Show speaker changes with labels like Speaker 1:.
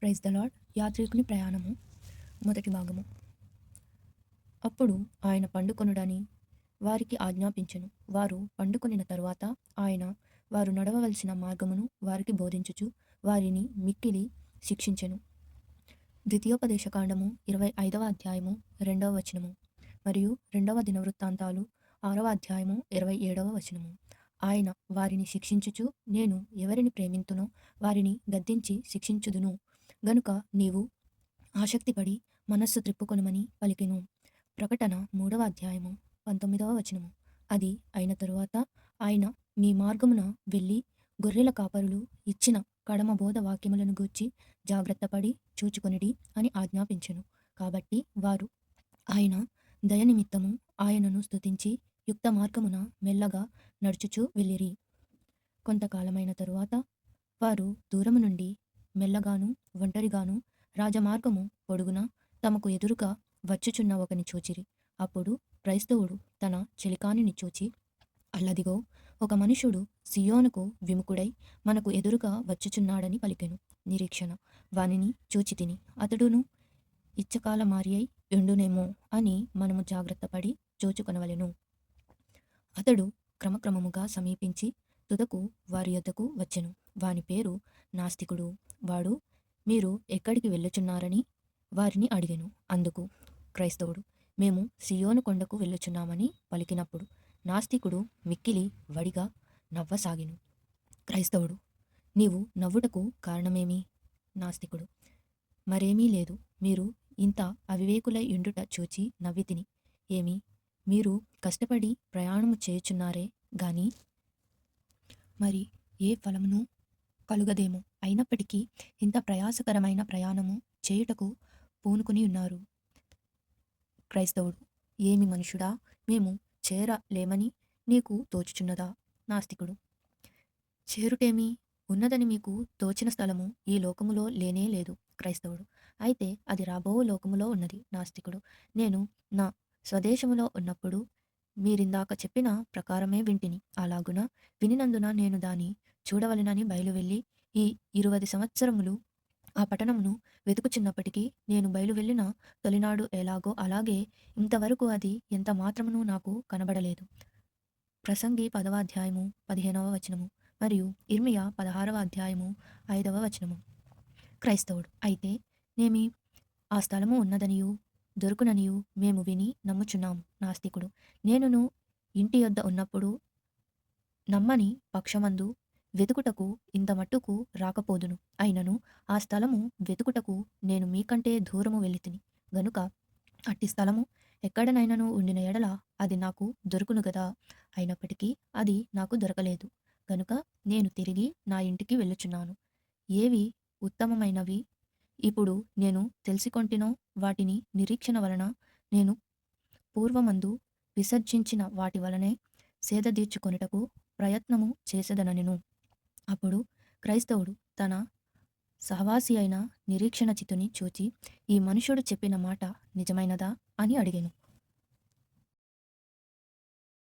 Speaker 1: Praise the lord. యాత్రికుని ప్రయాణము మొదటి భాగము. అప్పుడు ఆయన పండుకొనుడని వారికి ఆజ్ఞాపించెను. వారు పండుకొనిన తరువాత ఆయన వారు నడవవలసిన మార్గమును వారికి బోధించుచు వారిని మిక్కిలి శిక్షించెను. ద్వితీయోపదేశకాండము 25వ అధ్యాయము 2వ వచనము మరియు 2వ దినవృత్తాంతాలు 6వ అధ్యాయము 27వ వచనము. ఆయన వారిని శిక్షించుచు, నేను ఎవరిని ప్రేమింతునో వారిని గద్దించి శిక్షించుదును గనుక నీవు ఆసక్తిపడి మనస్సు త్రిప్పుకొనమని పలికెను. ప్రకటన 3వ అధ్యాయము 19వ వచనము. అది అయిన తరువాత ఆయన మీ మార్గమున వెళ్ళి గొర్రెల కాపరులు ఇచ్చిన కడమ బోధ వాక్యములను గూర్చి జాగ్రత్తపడి చూచుకొనిడి అని ఆజ్ఞాపించెను. కాబట్టి వారు ఆయన దయ నిమిత్తము ఆయనను స్తుతించి యుక్త మార్గమున మెల్లగా నడుచుచూ వెళ్ళిరి. కొంతకాలమైన తరువాత వారు దూరము నుండి మెల్లగాను ఒంటరిగాను రాజమార్గము పొడుగున తమకు ఎదురుగా వచ్చుచున్న ఒకని చూచిరి. అప్పుడు క్రైస్తవుడు తన చెలికానిని చూచి, అల్లదిగో ఒక మనుషుడు సియోనుకు విముఖుడై మనకు ఎదురుగా వచ్చుచున్నాడని పలికెను. నిరీక్షణ వానిని చూచితిని, అతడును ఇచ్చకాల మారియై ఎండునేమో అని మనము జాగ్రత్తపడి చూచుకొనవలెను. అతడు క్రమక్రమముగా సమీపించి తుదకు వారి యొద్దకు వచ్చెను. వాని పేరు నాస్తికుడు. వాడు మీరు ఎక్కడికి వెళ్ళుచున్నారని వారిని అడిగెను. అందుకు క్రైస్తవుడు మేము సియోను కొండకు వెళ్ళుచున్నామని పలికినప్పుడు నాస్తికుడు మిక్కిలి వడిగా నవ్వసాగెను. క్రైస్తవుడు నీవు నవ్వుటకు కారణమేమి? నాస్తికుడు మరేమీ లేదు, మీరు ఇంత అవివేకులై ఉండుట చూచి నవ్వితిని. ఏమి, మీరు కష్టపడి ప్రయాణము చేయుచున్నారే గాని మరి ఏ ఫలమును కలుగదేమో, అయినప్పటికీ ఇంత ప్రయాసకరమైన ప్రయాణము చేయుటకు పూనుకుని ఉన్నారు. క్రైస్తవుడు ఏమి మనుషుడా, మేము చేరలేమని నీకు తోచుచున్నదా? నాస్తికుడు చేరుటేమి, ఉన్నదని మీకు తోచిన స్థలము ఈ లోకములో లేనే లేదు. క్రైస్తవుడు అయితే అది రాబో లోకములో ఉన్నది. నాస్తికుడు నేను నా స్వదేశములో ఉన్నప్పుడు మీరిందాక చెప్పిన ప్రకారమే వింటిని. అలాగున వినినందున నేను దాని చూడవలెనని బయలువెళ్ళి ఈ 20 సంవత్సరములు ఆ పట్టణమును వెతుకుచున్నప్పటికీ నేను బయలువెళ్ళిన తొలినాడు ఎలాగో అలాగే ఇంతవరకు అది ఎంత మాత్రమును నాకు కనబడలేదు. ప్రసంగి 10వ అధ్యాయము 15వ వచనము మరియు ఇర్మియా 16వ అధ్యాయము 5వ వచనము. క్రైస్తవుడు అయితే నేమి ఆ స్థలము ఉన్నదనియు దొరుకుననియు మేము విని నమ్ముచున్నాము. నాస్తికుడు నేనును ఇంటి యొద్ద ఉన్నప్పుడు నమ్మని పక్షమందు వెతుకుటకు ఇంత మట్టుకు రాకపోదును. అయినను ఆ స్థలము వెతుకుటకు నేను మీకంటే దూరము వెళ్ళితిని గనుక అట్టి స్థలము ఎక్కడనైనను ఉండిన ఎడల అది నాకు దొరుకును గదా. అయినప్పటికీ అది నాకు దొరకలేదు గనుక నేను తిరిగి నా ఇంటికి వెళ్ళుచున్నాను. ఏవి ఉత్తమమైనవి ఇప్పుడు నేను తెలిసికొంటినో వాటిని నిరీక్షణ వలన నేను పూర్వమందు విసర్జించిన వాటి వలనే సేదదీర్చుకొనుటకు ప్రయత్నము చేసేదనెను. అప్పుడు క్రైస్తవుడు తన సహవాసి అయిన నిరీక్షణ చితుని చూచి, ఈ మనుషుడు చెప్పిన మాట నిజమైనదా అని అడిగెను.